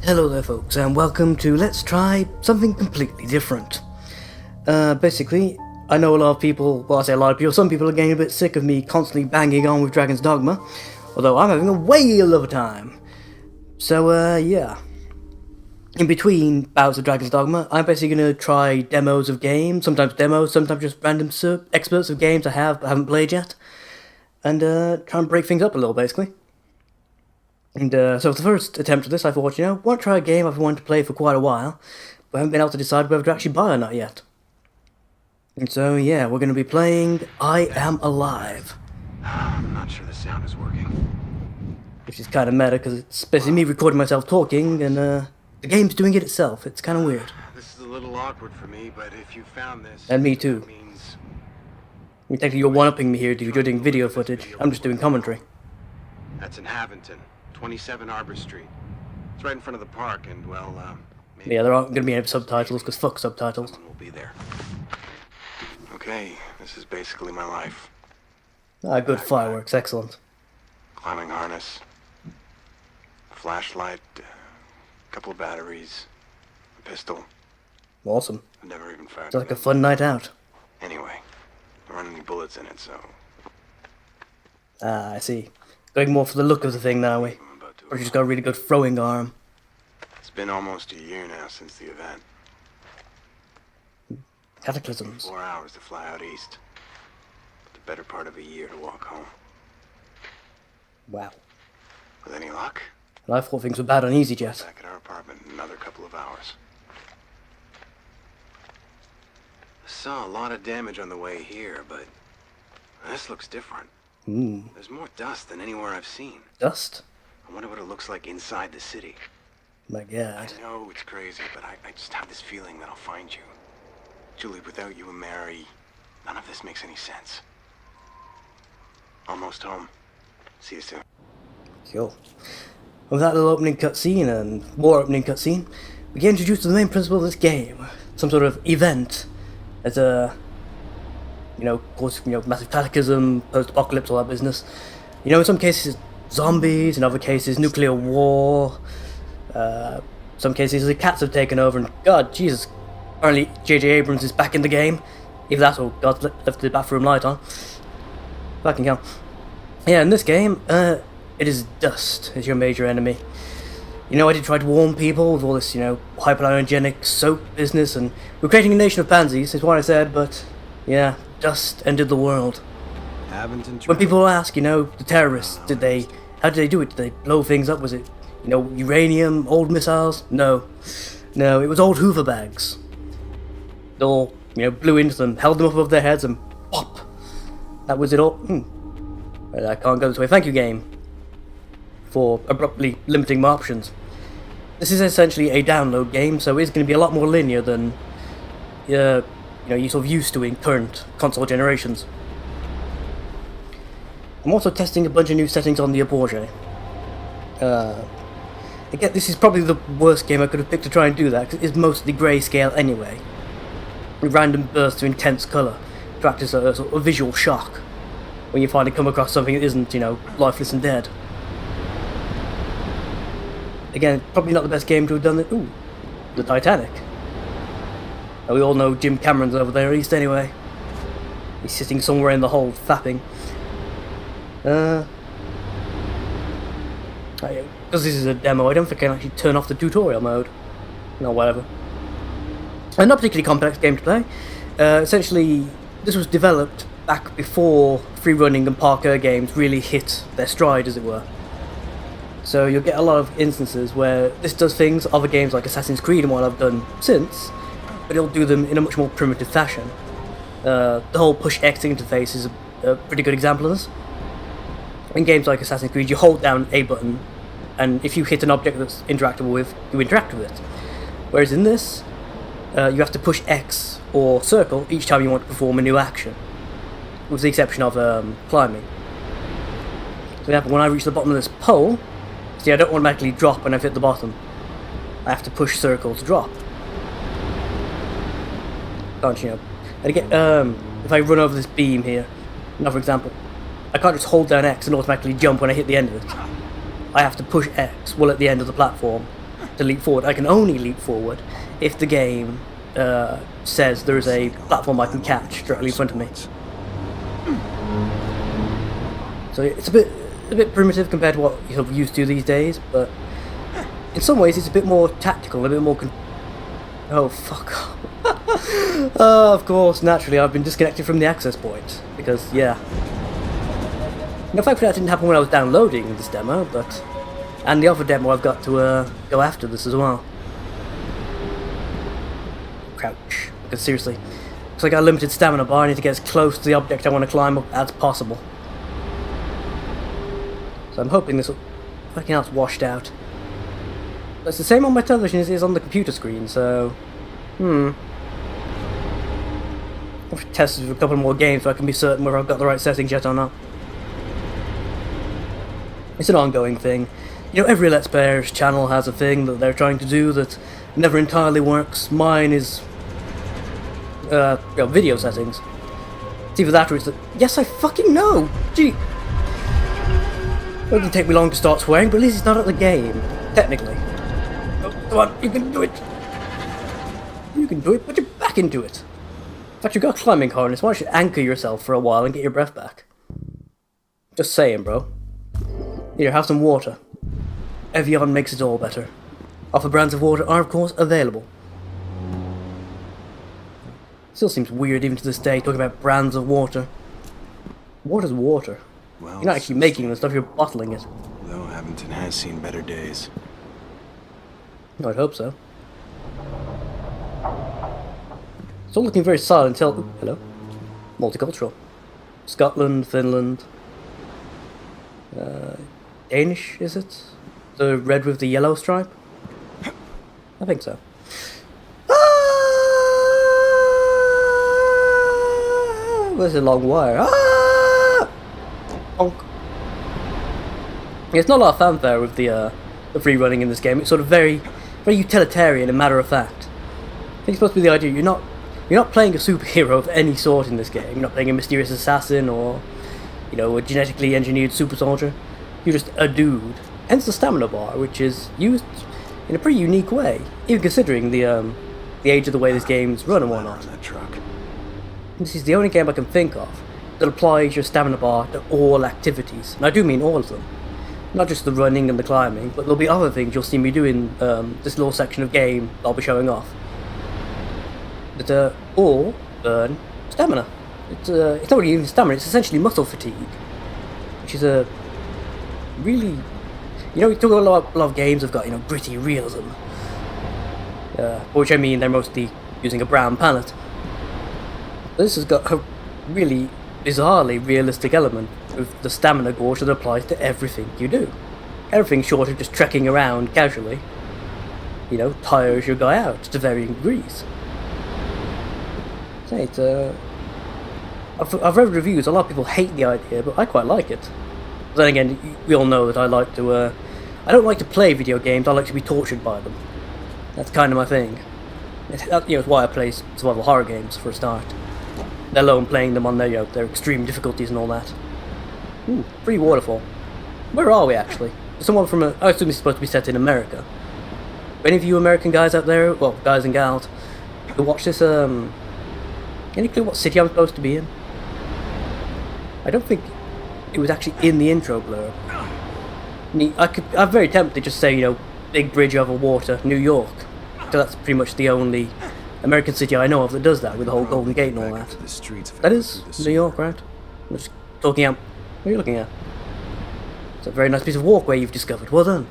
Hello there folks, and welcome to Let's Try Something Completely Different. Basically, I know a lot of people, well I say a lot of people, some people are getting a bit sick of me constantly banging on with Dragon's Dogma, although I'm having a whale of a time. So yeah. In between bouts of Dragon's Dogma, I'm basically going to try demos of games, sometimes just random experts of games I have but haven't played yet, and try and break things up a little basically. And so for the first attempt at this, I thought, I want to try a game I've wanted to play for quite a while, but haven't been able to decide whether to actually buy or not yet. And so, yeah, we're going to be playing I Am Alive. I'm not sure the sound is working. Which is kind of meta, because it's basically me recording myself talking, and the game's doing it itself. It's kind of weird. This is a little awkward for me, but if you found this... And me too. That means... I mean, technically you're one-upping me here, dude. You're doing video footage. I'm just doing commentary. That's in Haventon, 27 Arbor Street. It's right in front of the park, and well, maybe... Yeah, there aren't going to be any subtitles, because fuck subtitles. Someone will be there. Okay, this is basically my life. Ah, good fireworks. Excellent. Climbing harness, flashlight, couple of batteries, a pistol. Awesome. I've never even fired. Sounds like a fun night out. Anyway, there aren't any bullets in it, so... Ah, I see. Going more for the look of the thing now, we. I'm about to... Or you just got a really good throwing arm. It's been almost a year now since the event. Cataclysms. 4 hours to fly out east. The better part of a year to walk home. Wow. With any luck, And I thought things were bad on EasyJet. back at our apartment in another couple of hours. I saw a lot of damage on the way here, but this looks different. There's more dust than anywhere I've seen. Dust? I wonder what it looks like inside the city. My god. I know it's crazy, but I just have this feeling that I'll find you. Julie, without you and Mary, none of this makes any sense. Almost home. See you soon. Cool. With that little opening cutscene and more opening cutscene, we get introduced to the main principle of this game. Some sort of event. As a, of course, massive cataclysm, post-apocalypse, all that business. In some cases, zombies, in other cases, nuclear war. Some cases, the cats have taken over, and God, Jesus, apparently J.J. Abrams is back in the game. If that's all, God left the bathroom light on. Fucking hell. Yeah, in this game, it is dust is your major enemy. I did try to warn people with all this, hypoallergenic soap business, and we're creating a nation of pansies, is what I said, but, yeah, dust ended the world. When people ask, the terrorists, how did they do it? Did they blow things up? Was it, uranium, old missiles? No, it was old Hoover bags. They all, blew into them, held them up above their heads, and pop! That was it all. Well, I can't go this way. Thank you, game, for abruptly limiting my options. This is essentially a download game, so it's going to be a lot more linear than you're sort of used to in current console generations. I'm also testing a bunch of new settings on the Ep1. Again, this is probably the worst game I could have picked to try and do that, because it's mostly grayscale anyway. With random bursts of intense colour to act as a sort of visual shock when you finally come across something that isn't, lifeless and dead. Again, probably not the best game to have done it. Ooh, the Titanic. We all know Jim Cameron's over there east anyway. He's sitting somewhere in the hold, fapping. Because this is a demo, I don't think I can actually turn off the tutorial mode. No, whatever. A not particularly complex game to play. Essentially, this was developed back before free-running and parkour games really hit their stride, as it were. So you'll get a lot of instances where this does things other games like Assassin's Creed and what I've done since, but it'll do them in a much more primitive fashion. The whole push X interface is a pretty good example of this. In games like Assassin's Creed, you hold down A button, and if you hit an object that's interactable with, you interact with it. Whereas in this, you have to push X or circle each time you want to perform a new action, with the exception of climbing. For example, when I reach the bottom of this pole, see, I don't automatically drop when I've hit the bottom. I have to push circle to drop. Can't you know? And again, if I run over this beam here, another example, I can't just hold down X and automatically jump when I hit the end of it. I have to push X while at the end of the platform, to leap forward. I can only leap forward if the game says there's a platform I can catch directly in front of me. So it's a bit primitive compared to what you're used to these days, but in some ways it's a bit more tactical, a bit more oh fuck. Of course, naturally I've been disconnected from the access point, because yeah. Now, thankfully that didn't happen when I was downloading this demo, but... and the other demo I've got to go after this as well. Crouch. Because seriously, looks like I got a limited stamina bar. I need to get as close to the object I want to climb up as possible. So I'm hoping this will... everything else washed out. But it's the same on my television as it is on the computer screen, so... I'll test it with a couple more games so I can be certain whether I've got the right settings yet or not. It's an ongoing thing. You know, every Let's Player's channel has a thing that they're trying to do that never entirely works. Mine is... video settings. It's either that or it's the... yes, I fucking know! Gee! It doesn't take me long to start swearing, but at least it's not at the game. Technically. Oh, come on, you can do it! You can do it, put your back into it! In fact, you've got a climbing harness, why don't you anchor yourself for a while and get your breath back? Just saying, bro. Here, have some water. Ep1 makes it all better. Other brands of water are, of course, available. Still seems weird even to this day talking about brands of water. Water's water. Well, you're not actually making the stuff, you're bottling it. Though Abington has seen better days. I'd hope so. It's all looking very silent until... ooh, hello. Multicultural. Scotland, Finland... Danish, is it? The red with the yellow stripe? I think so. Ah! There's a long wire. Ah! Honk. There's not a lot of fanfare with the free running in this game. It's sort of very utilitarian and matter of fact. I think it's supposed to be the idea you're not playing a superhero of any sort in this game. You're not playing a mysterious assassin or, you know, a genetically engineered super soldier. You're just a dude. Hence the stamina bar, which is used in a pretty unique way, even considering the age of the way this game's run and whatnot. This is the only game I can think of that applies your stamina bar to all activities, and I do mean all of them. Not just the running and the climbing, but there'll be other things you'll see me do in this little section of game I'll be showing off. That all burn stamina. It's not really even stamina, it's essentially muscle fatigue, which is a really... you know, we talk about a lot of games have got, you know, gritty realism. Which I mean they're mostly using a brown palette. This has got a really bizarrely realistic element with the stamina gauge that applies to everything you do. Everything short of just trekking around casually, you know, tires your guy out to varying degrees. Say, it's I've read reviews, a lot of people hate the idea, but I quite like it. But then again, we all know that I like to, I don't like to play video games, I like to be tortured by them. That's kind of my thing. It's why I play survival horror games, for a start. Let alone playing them on their, you know, their extreme difficulties and all that. Ooh, free waterfall. Where are we, actually? Someone from I assume it's supposed to be set in America. Any of you American guys out there, well, guys and gals, who watch this, any clue what city I'm supposed to be in? I don't think it was actually in the intro blurb. I'm very tempted to just say, you know, big bridge over water, New York. So that's pretty much the only American city I know of that does that, with the whole Golden Gate and all that. That is New York, right? I'm just talking out. What are you looking at? It's a very nice piece of walkway you've discovered. Well done.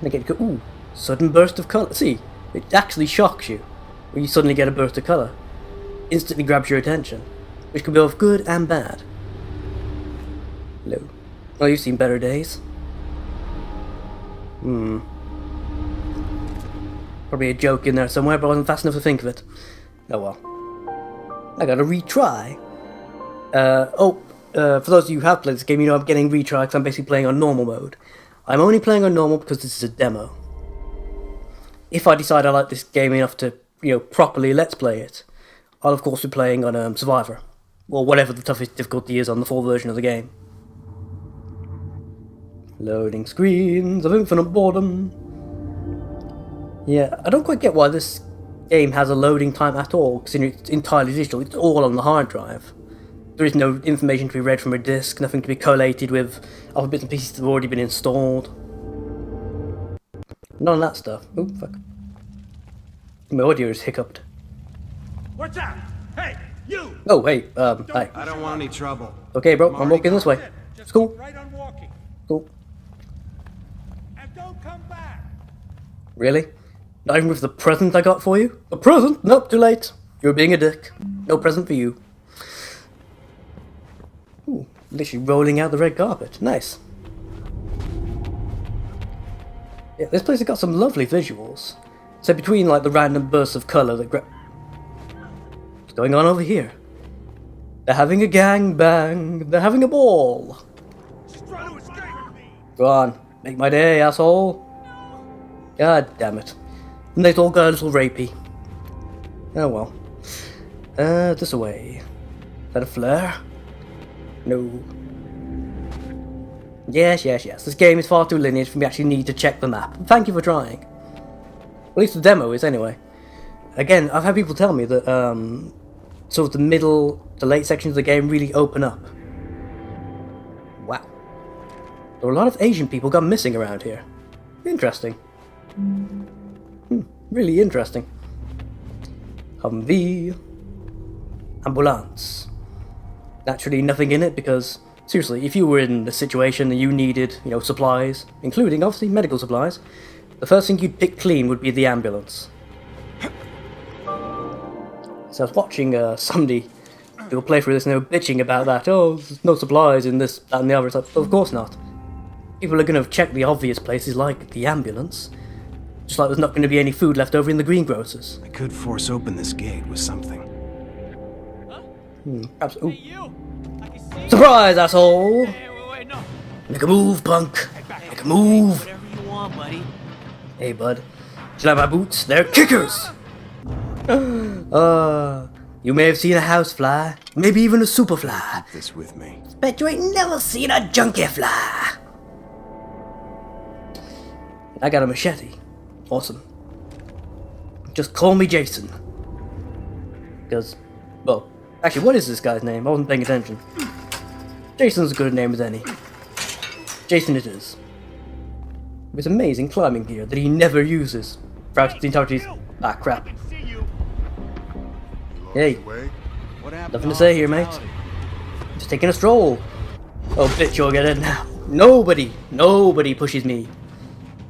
And again, ooh, sudden burst of colour. See, it actually shocks you when you suddenly get a burst of colour. Instantly grabs your attention, which can be both good and bad. Hello. Well, you've seen better days. Probably a joke in there somewhere, but I wasn't fast enough to think of it. Oh well. I gotta retry. For those of you who have played this game, you know I'm getting retry because I'm basically playing on normal mode. I'm only playing on normal because this is a demo. If I decide I like this game enough to, you know, properly let's play it, I'll of course be playing on Survivor, or whatever the toughest difficulty is on the full version of the game. Loading screens of infinite boredom. Yeah, I don't quite get why this game has a loading time at all, considering it's entirely digital. It's all on the hard drive. There is no information to be read from a disk, nothing to be collated with other bits and pieces that have already been installed. None of that stuff. Oh, fuck. My audio is hiccuped. What's up? Hey, you! Oh, hey, hi. I don't want any trouble. Okay, bro, I'm walking this way. It's cool. Right on walking. Cool. And don't come back. Really? Not even with the present I got for you? A present? Nope, too late. You're being a dick. No present for you. Ooh, literally rolling out the red carpet. Nice. Yeah, this place has got some lovely visuals. So between like the random bursts of colour that what's going on over here? They're having a gangbang. They're having a ball. She's trying to escape me. Go on, make my day, asshole. God damn it. And they all got a little rapey. Oh well. This away. Is that a flare? No. Yes. This game is far too linear for me to actually need to check the map. Thank you for trying. At least the demo is, anyway. Again, I've had people tell me that, sort of the middle to late sections of the game really open up. Wow. There are a lot of Asian people gone missing around here. Interesting. Really interesting. Humvee. Ambulance. Naturally nothing in it because, seriously, if you were in a situation and you needed, supplies, including, obviously, medical supplies, the first thing you'd pick clean would be the ambulance. So I was watching somebody do a playthrough of this and they were bitching about that. Oh, there's no supplies in this, that and the other. It's like, well, of course not. People are going to check the obvious places like the ambulance. Just like there's not going to be any food left over in the greengrocers. I could force open this gate with something. Perhaps. Ooh. Surprise, asshole! Wait, no. Make a move, punk. Make a move. Whatever you want, buddy. Hey, bud. Do you like my boots? They're kickers! You may have seen a housefly, maybe even a superfly. Keep this with me. Bet you ain't never seen a junkie fly. I got a machete. Awesome. Just call me Jason. Because, well, actually, what is this guy's name? I wasn't paying attention. Jason's as good a name as any. Jason it is. With amazing climbing gear that he never uses. Throughout the entirety. Ah, crap. Hey, nothing to say here, mate. Just taking a stroll. Oh, bitch, you'll get it now. Nobody pushes me.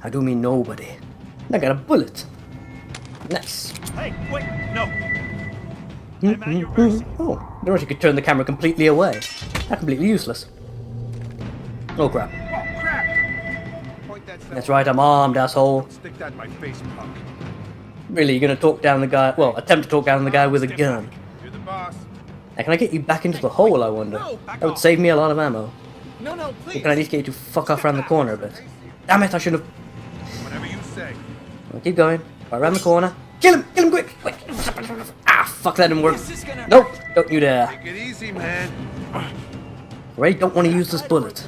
I do mean nobody. I got a bullet. Nice. Hey, wait, no. I'm at your mercy. Oh, I don't know if you could turn the camera completely away. That's completely useless. Oh, crap. Oh, crap. Point that stuff. That's right, I'm armed, asshole. Stick that in my face, punk. Really, you're gonna talk down the guy, well, attempt to talk down the guy with a gun. You're the boss. Now, can I get you back into the hole, I wonder? That would save me a lot of ammo. No, Or please. can I at least get you to fuck off around the corner a bit? Damn it, I should have... Whatever you say. Well, keep going. Right around the corner. Kill him quick! Quick. Ah, fuck, that didn't work. This is gonna Nope, don't you dare. Take it easy, man. Ray, don't want to use this bullet.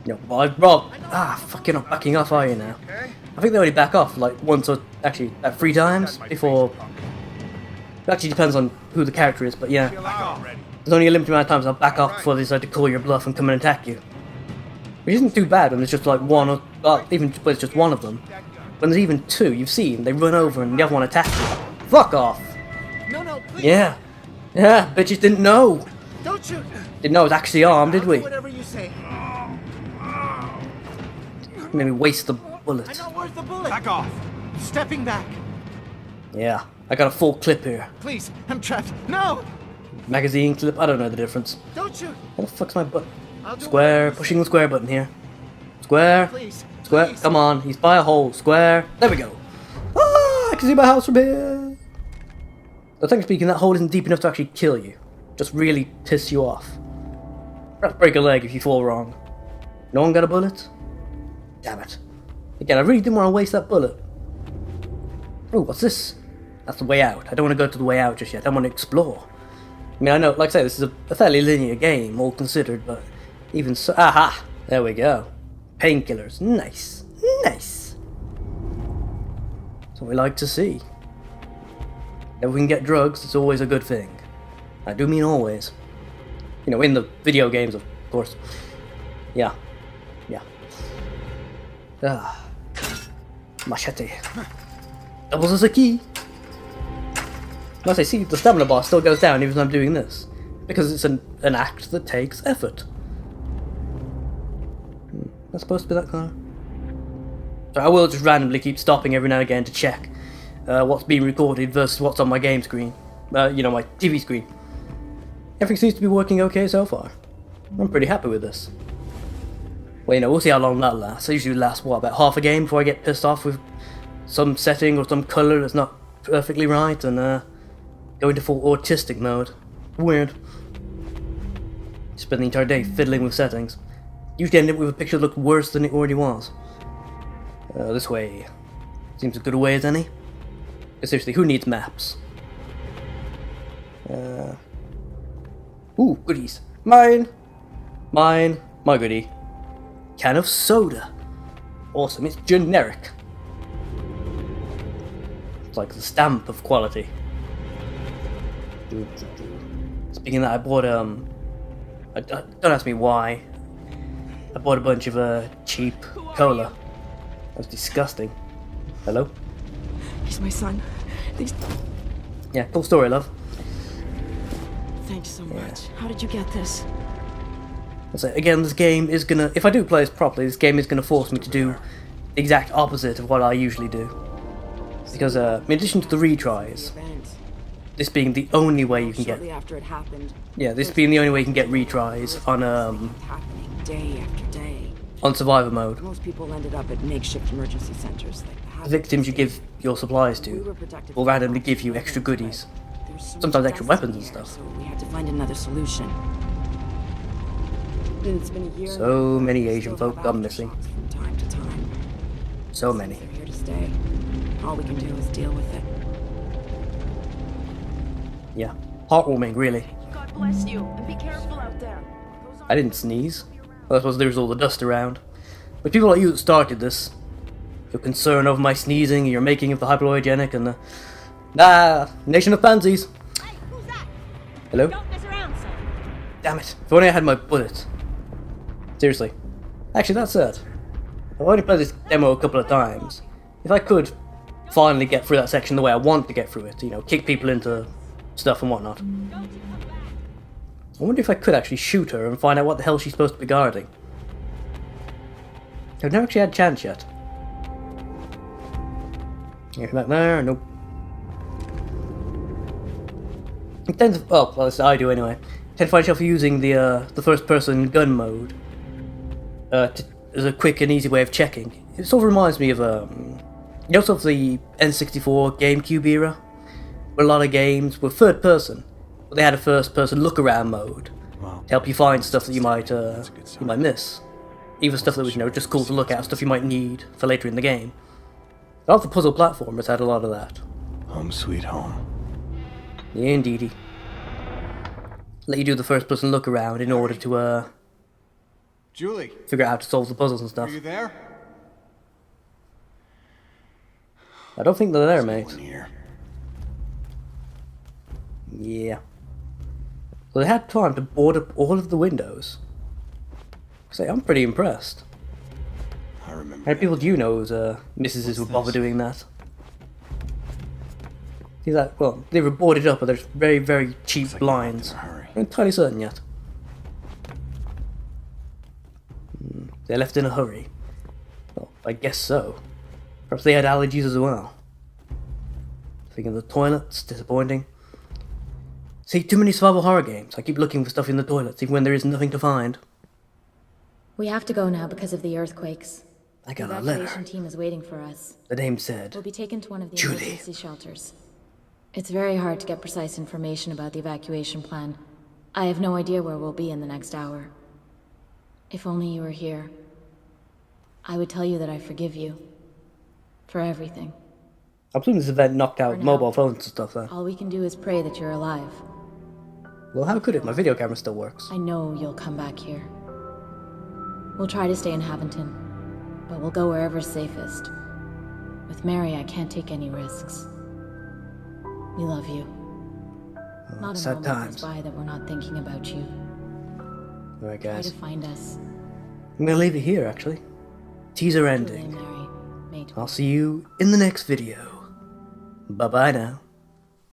No, Rob. Ah, fuck, you're not backing off, are you now? Okay? I think they only back off like once or actually 3 times before. It actually depends on who the character is, but yeah. Chill out already. There's only a limited amount of times I'll back off before they decide to call your bluff and come and attack you. Which isn't too bad when there's just like one or even when it's just one of them. When there's even 2, you've seen, they run over and the other one attacks you. Fuck off! No, please. Yeah. Yeah, bitches didn't know. Don't shoot. Didn't know I was actually armed, did we? Whatever you say. Maybe waste the I bullet. know where's the bullet. Back off. Stepping back. Yeah, I got a full clip here. Please, I'm trapped. No! Magazine clip, I don't know the difference. Don't shoot. What the fuck's my button? I'll do Square, whatever you pushing the square button here. Square, Please. square, Please. come on, he's by a hole. Square, there we go. Ah, I can see my house from here. But technically speaking, that hole isn't deep enough to actually kill you. Just really piss you off. Perhaps break a leg if you fall wrong. No one got a bullet? Damn it. Again, I really didn't want to waste that bullet. Oh, what's this? That's the way out. I don't want to go to the way out just yet. I want to explore. I mean, I know, like I say, this is a fairly linear game, all considered, but even so... Aha! There we go. Painkillers. Nice. Nice. That's what we like to see. If we can get drugs, it's always a good thing. I do mean always. You know, in the video games, of course. Yeah. Yeah. Ah. Machete. Doubles as a key. As I see, the stamina bar still goes down even when I'm doing this. Because it's an act that takes effort. That's supposed to be that car. So I will just randomly keep stopping every now and again to check what's being recorded versus what's on my game screen. You know, my TV screen. Everything seems to be working okay so far. I'm pretty happy with this. Well, you know, we'll see how long that lasts. I usually last, what, about half a game before I get pissed off with some setting or some colour that's not perfectly right and go into full autistic mode. Weird. Spend the entire day fiddling with settings. Usually end up with a picture that looks worse than it already was. This way seems as good a way as any. But seriously, who needs maps? Ooh, goodies. Mine! Mine. My goodie. Can of soda. Awesome, it's generic. It's like the stamp of quality. Speaking of that, I bought, don't ask me why. I bought a bunch of, cheap cola. That was disgusting. Hello? He's my son. These... Yeah, cool story, love. Thanks so much. How did you get this? So again, this game is gonna, if I do play this properly, this game is gonna force me to do the exact opposite of what I usually do. Because, in addition to the retries, this being the only way you can get... After it happened, yeah, this being the only way you can get retries on, happening day after day. on survivor mode. Most people ended up at makeshift emergency centers like The victims you give your supplies to will randomly give you extra goodies. Sometimes extra weapons and stuff. So we had to find another solution. It's been a year. So many Asian folk gone missing. From time to time. So many. They're here to stay. All we can do is deal with it. Yeah. Heartwarming, really. God bless you, and be careful out there. I didn't sneeze. Well, I suppose there was all the dust around. But people like you that started this, your concern over my sneezing, your making of the hypoallergenic, and the... Nah, nation of pansies. Hey, who's that? Hello? Don't mess around, son. Damn it. If only I had my bullet. Seriously. Actually, that's it. I've only played this demo a couple of times. If I could finally get through that section the way I want to get through it, you know, kick people into stuff and whatnot. I wonder if I could actually shoot her and find out what the hell she's supposed to be guarding. I've never actually had a chance yet. Anything back there? Nope. I tend to, well, at least I do anyway. I tend to find myself using the first-person gun mode as a quick and easy way of checking. It sort of reminds me of you know, sort of the N64 GameCube era, where a lot of games were third-person, but they had a first-person look-around mode to help you find stuff that you might miss, even stuff that was, you know, just cool to look at, stuff you might need for later in the game. A lot of the puzzle platformers had a lot of that. Home sweet home. Yeah, indeedy. Let you do the first-person look-around in order to Julie, figure out how to solve the puzzles and are stuff. you there? I don't think they're there, mate. One here. Yeah. So they had time to board up all of the windows. Say, I'm pretty impressed. I remember. How many people do you know whose missuses would bother doing that? He's like, well, they were boarded up, but there's very, very cheap Like blinds. in a hurry. I'm entirely certain yet. They left in a hurry. Well, I guess so. Perhaps they had allergies as well. Thinking of the toilets, disappointing. See, too many survival horror games. I keep looking for stuff in the toilets, even when there is nothing to find. We have to go now because of the earthquakes. I The got a evacuation letter. team is waiting for us. The name said, We'll be taken to one of the Julie. emergency shelters. It's very hard to get precise information about the evacuation plan. I have no idea where we'll be in the next hour. If only you were here, I would tell you that I forgive you. For everything. I'm assuming this event knocked out For now. mobile phones and stuff then. All we can do is pray that you're alive. Well, how could it? My video camera still works. I know you'll come back here. We'll try to stay in Haventon, but we'll go wherever's safest. With With Mary, I can't take any risks. We love you. Not a sad moment times. goes by that we're not thinking about you. Alright, Try guys. to find us. I'm gonna leave it here, actually. Teaser Julie ending. and Mary, May 20th. I'll see you in the next video. Bye-bye now.